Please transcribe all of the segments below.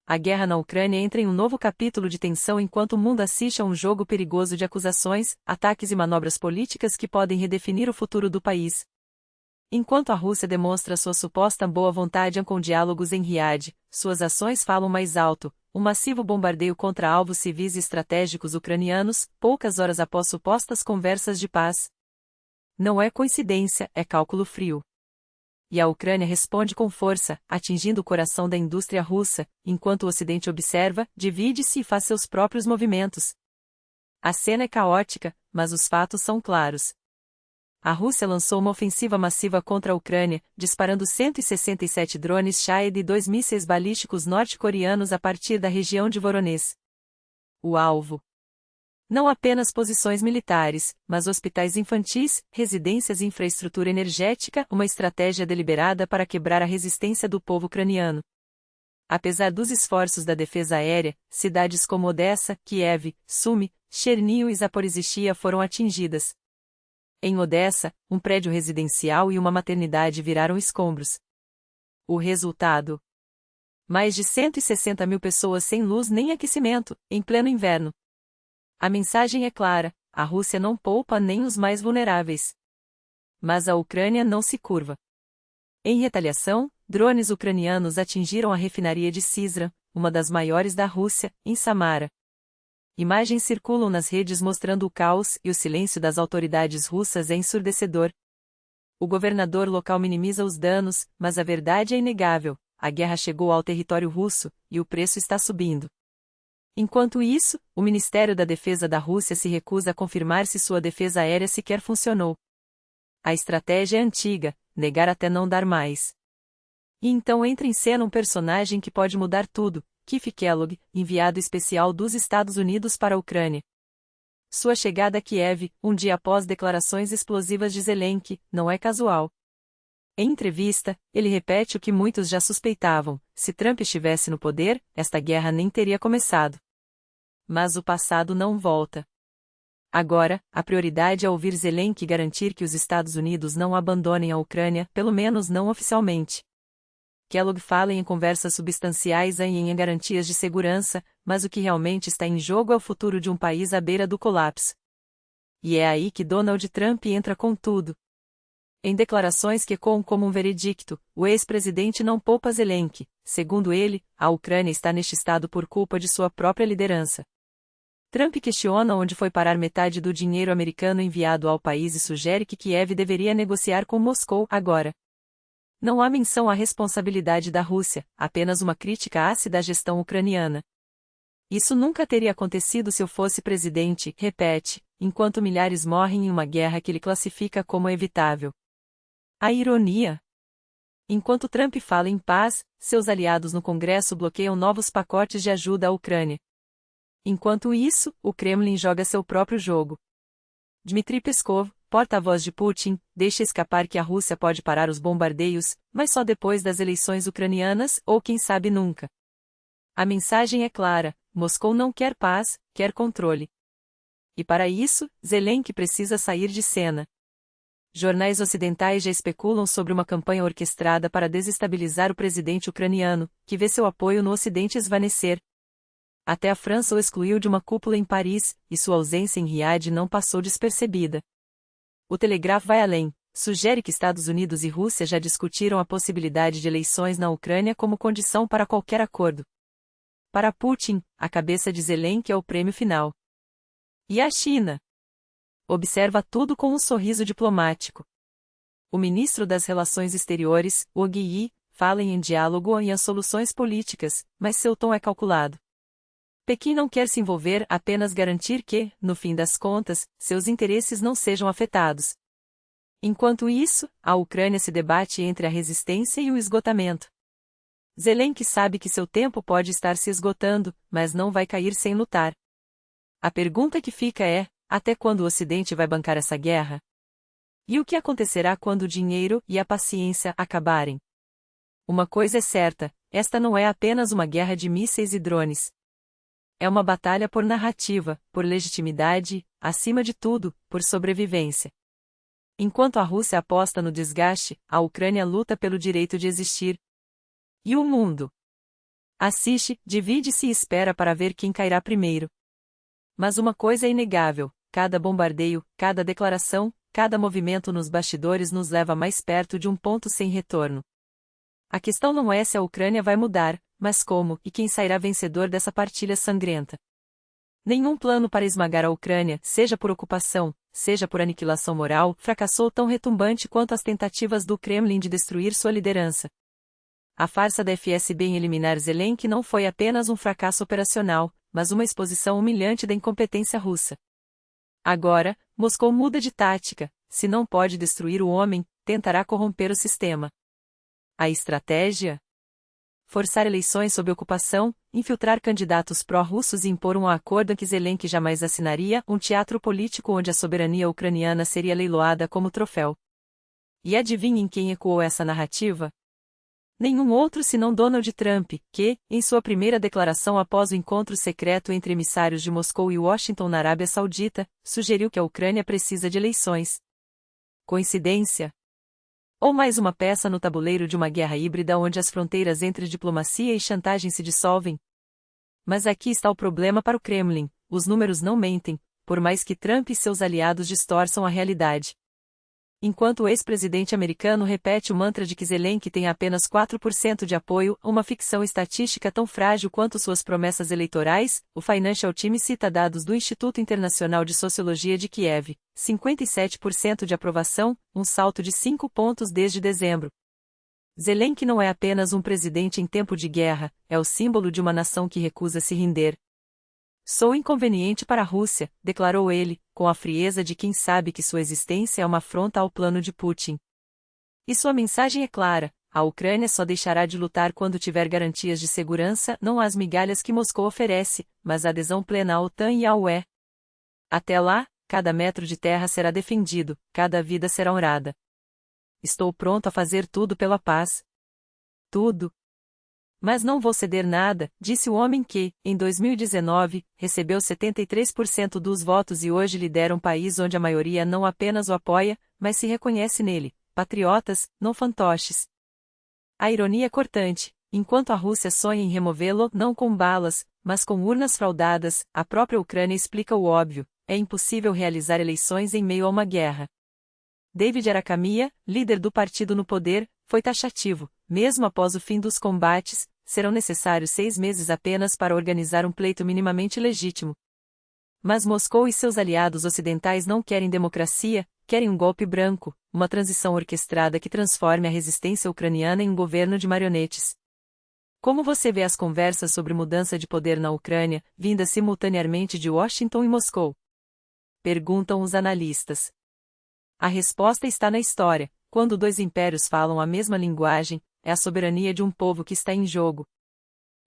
A guerra na Ucrânia entra em um novo capítulo de tensão enquanto o mundo assiste a um jogo perigoso de acusações, ataques e manobras políticas que podem redefinir o futuro do país. Enquanto a Rússia demonstra sua suposta boa vontade com diálogos em Riad, suas ações falam mais alto. Um massivo bombardeio contra alvos civis e estratégicos ucranianos, poucas horas após supostas conversas de paz. Não é coincidência, é cálculo frio. E a Ucrânia responde com força, atingindo o coração da indústria russa, enquanto o Ocidente observa, divide-se e faz seus próprios movimentos. A cena é caótica, mas os fatos são claros. A Rússia lançou uma ofensiva massiva contra a Ucrânia, disparando 167 drones Shahed e 2 mísseis balísticos norte-coreanos a partir da região de Voronezh. O alvo. Não apenas posições militares, mas hospitais infantis, residências e infraestrutura energética, uma estratégia deliberada para quebrar a resistência do povo ucraniano. Apesar dos esforços da defesa aérea, cidades como Odessa, Kiev, Sumy, Chernihiv e Zaporizhzhia foram atingidas. Em Odessa, um prédio residencial e uma maternidade viraram escombros. O resultado? Mais de 160 mil pessoas sem luz nem aquecimento, em pleno inverno. A mensagem é clara: a Rússia não poupa nem os mais vulneráveis. Mas a Ucrânia não se curva. Em retaliação, drones ucranianos atingiram a refinaria de Syzran, uma das maiores da Rússia, em Samara. Imagens circulam nas redes mostrando o caos e o silêncio das autoridades russas é ensurdecedor. O governador local minimiza os danos, mas a verdade é inegável: a guerra chegou ao território russo, e o preço está subindo. Enquanto isso, o Ministério da Defesa da Rússia se recusa a confirmar se sua defesa aérea sequer funcionou. A estratégia é antiga: negar até não dar mais. E então entra em cena um personagem que pode mudar tudo: Keith Kellogg, enviado especial dos Estados Unidos para a Ucrânia. Sua chegada a Kiev, um dia após declarações explosivas de Zelensky, não é casual. Em entrevista, ele repete o que muitos já suspeitavam: se Trump estivesse no poder, esta guerra nem teria começado. Mas o passado não volta. Agora, a prioridade é ouvir Zelensky garantir que os Estados Unidos não abandonem a Ucrânia, pelo menos não oficialmente. Kellogg fala em conversas substanciais e em garantias de segurança, mas o que realmente está em jogo é o futuro de um país à beira do colapso. E é aí que Donald Trump entra com tudo. Em declarações que ecoam como um veredicto, o ex-presidente não poupa Zelensky. Segundo ele, a Ucrânia está neste estado por culpa de sua própria liderança. Trump questiona onde foi parar metade do dinheiro americano enviado ao país e sugere que Kiev deveria negociar com Moscou agora. Não há menção à responsabilidade da Rússia, apenas uma crítica ácida à gestão ucraniana. Isso nunca teria acontecido se eu fosse presidente, repete, enquanto milhares morrem em uma guerra que ele classifica como evitável. A ironia. Enquanto Trump fala em paz, seus aliados no Congresso bloqueiam novos pacotes de ajuda à Ucrânia. Enquanto isso, o Kremlin joga seu próprio jogo. Dmitry Peskov, porta-voz de Putin, deixa escapar que a Rússia pode parar os bombardeios, mas só depois das eleições ucranianas, ou quem sabe nunca. A mensagem é clara: Moscou não quer paz, quer controle. E para isso, Zelensky precisa sair de cena. Jornais ocidentais já especulam sobre uma campanha orquestrada para desestabilizar o presidente ucraniano, que vê seu apoio no Ocidente esvanecer. Até a França o excluiu de uma cúpula em Paris, e sua ausência em Riad não passou despercebida. O Telegraph vai além, sugere que Estados Unidos e Rússia já discutiram a possibilidade de eleições na Ucrânia como condição para qualquer acordo. Para Putin, a cabeça de Zelensky é o prêmio final. E a China? Observa tudo com um sorriso diplomático. O ministro das Relações Exteriores, Wang Yi, fala em diálogo e em soluções políticas, mas seu tom é calculado. Pequim não quer se envolver, apenas garantir que, no fim das contas, seus interesses não sejam afetados. Enquanto isso, a Ucrânia se debate entre a resistência e o esgotamento. Zelensky sabe que seu tempo pode estar se esgotando, mas não vai cair sem lutar. A pergunta que fica é: até quando o Ocidente vai bancar essa guerra? E o que acontecerá quando o dinheiro e a paciência acabarem? Uma coisa é certa: esta não é apenas uma guerra de mísseis e drones. É uma batalha por narrativa, por legitimidade, acima de tudo, por sobrevivência. Enquanto a Rússia aposta no desgaste, a Ucrânia luta pelo direito de existir. E o mundo? Assiste, divide-se e espera para ver quem cairá primeiro. Mas uma coisa é inegável: cada bombardeio, cada declaração, cada movimento nos bastidores nos leva mais perto de um ponto sem retorno. A questão não é se a Ucrânia vai mudar, mas como e quem sairá vencedor dessa partilha sangrenta. Nenhum plano para esmagar a Ucrânia, seja por ocupação, seja por aniquilação moral, fracassou tão retumbante quanto as tentativas do Kremlin de destruir sua liderança. A farsa da FSB em eliminar Zelensky não foi apenas um fracasso operacional, mas uma exposição humilhante da incompetência russa. Agora, Moscou muda de tática: se não pode destruir o homem, tentará corromper o sistema. A estratégia? Forçar eleições sob ocupação, infiltrar candidatos pró-russos e impor um acordo que Zelensky jamais assinaria, um teatro político onde a soberania ucraniana seria leiloada como troféu. E adivinhem quem ecoou essa narrativa? Nenhum outro senão Donald Trump, que, em sua primeira declaração após o encontro secreto entre emissários de Moscou e Washington na Arábia Saudita, sugeriu que a Ucrânia precisa de eleições. Coincidência? Ou mais uma peça no tabuleiro de uma guerra híbrida onde as fronteiras entre diplomacia e chantagem se dissolvem? Mas aqui está o problema para o Kremlin: os números não mentem, por mais que Trump e seus aliados distorçam a realidade. Enquanto o ex-presidente americano repete o mantra de que Zelensky tem apenas 4% de apoio, uma ficção estatística tão frágil quanto suas promessas eleitorais, o Financial Times cita dados do Instituto Internacional de Sociologia de Kiev: 57% de aprovação, um salto de 5 pontos desde dezembro. Zelensky não é apenas um presidente em tempo de guerra, é o símbolo de uma nação que recusa se render. Sou inconveniente para a Rússia, declarou ele, com a frieza de quem sabe que sua existência é uma afronta ao plano de Putin. E sua mensagem é clara: a Ucrânia só deixará de lutar quando tiver garantias de segurança, não as migalhas que Moscou oferece, mas a adesão plena à OTAN e à UE. Até lá, cada metro de terra será defendido, cada vida será honrada. Estou pronto a fazer tudo pela paz. Tudo. Mas não vou ceder nada, disse o homem que, em 2019, recebeu 73% dos votos e hoje lidera um país onde a maioria não apenas o apoia, mas se reconhece nele: patriotas, não fantoches. A ironia é cortante: enquanto a Rússia sonha em removê-lo não com balas, mas com urnas fraudadas, a própria Ucrânia explica o óbvio: é impossível realizar eleições em meio a uma guerra. David Arakhamia, líder do partido no poder, foi taxativo: mesmo após o fim dos combates, serão necessários 6 meses apenas para organizar um pleito minimamente legítimo. Mas Moscou e seus aliados ocidentais não querem democracia, querem um golpe branco, uma transição orquestrada que transforme a resistência ucraniana em um governo de marionetes. Como você vê as conversas sobre mudança de poder na Ucrânia, vindas simultaneamente de Washington e Moscou? Perguntam os analistas. A resposta está na história: quando dois impérios falam a mesma linguagem, é a soberania de um povo que está em jogo.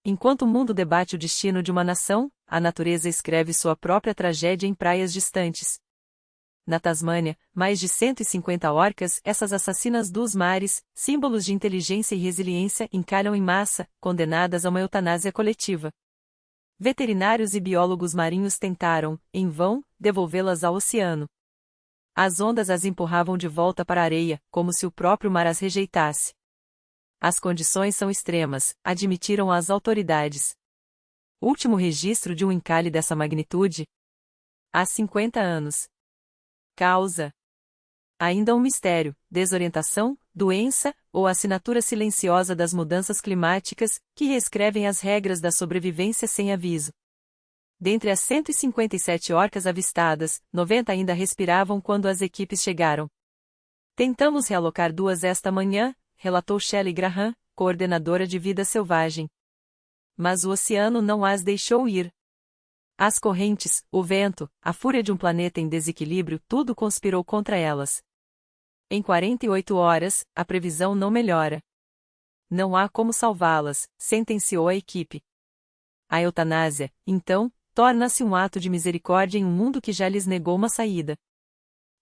Enquanto o mundo debate o destino de uma nação, a natureza escreve sua própria tragédia em praias distantes. Na Tasmânia, mais de 150 orcas, essas assassinas dos mares, símbolos de inteligência e resiliência, encalham em massa, condenadas a uma eutanásia coletiva. Veterinários e biólogos marinhos tentaram, em vão, devolvê-las ao oceano. As ondas as empurravam de volta para a areia, como se o próprio mar as rejeitasse. As condições são extremas, admitiram as autoridades. Último registro de um encalhe dessa magnitude? Há 50 anos. Causa? Ainda um mistério: desorientação, doença, ou assinatura silenciosa das mudanças climáticas, que reescrevem as regras da sobrevivência sem aviso. Dentre as 157 orcas avistadas, 90 ainda respiravam quando as equipes chegaram. Tentamos realocar 2 esta manhã, relatou Shelley Graham, coordenadora de vida selvagem. Mas o oceano não as deixou ir. As correntes, o vento, a fúria de um planeta em desequilíbrio, tudo conspirou contra elas. Em 48 horas, a previsão não melhora. Não há como salvá-las, sentenciou a equipe. A eutanásia, então, torna-se um ato de misericórdia em um mundo que já lhes negou uma saída.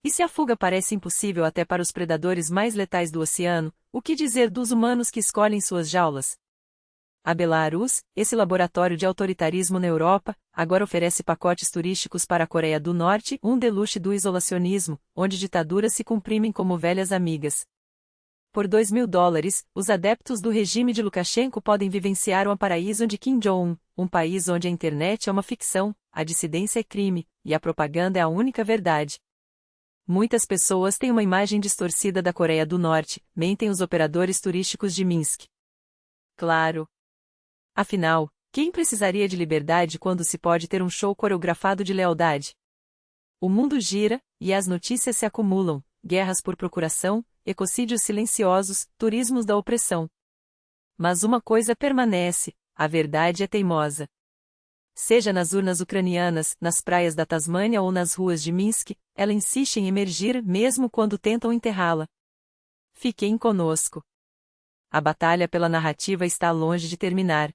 E se a fuga parece impossível até para os predadores mais letais do oceano, o que dizer dos humanos que escolhem suas jaulas? A Belarus, esse laboratório de autoritarismo na Europa, agora oferece pacotes turísticos para a Coreia do Norte, um deluxe do isolacionismo, onde ditaduras se comprimem como velhas amigas. Por $2.000, os adeptos do regime de Lukashenko podem vivenciar o paraíso de Kim Jong-un, um país onde a internet é uma ficção, a dissidência é crime, e a propaganda é a única verdade. Muitas pessoas têm uma imagem distorcida da Coreia do Norte, mentem os operadores turísticos de Minsk. Claro. Afinal, quem precisaria de liberdade quando se pode ter um show coreografado de lealdade? O mundo gira, e as notícias se acumulam, guerras por procuração, ecocídios silenciosos, turismos da opressão. Mas uma coisa permanece, a verdade é teimosa. Seja nas urnas ucranianas, nas praias da Tasmânia ou nas ruas de Minsk, ela insiste em emergir mesmo quando tentam enterrá-la. Fiquem conosco. A batalha pela narrativa está longe de terminar.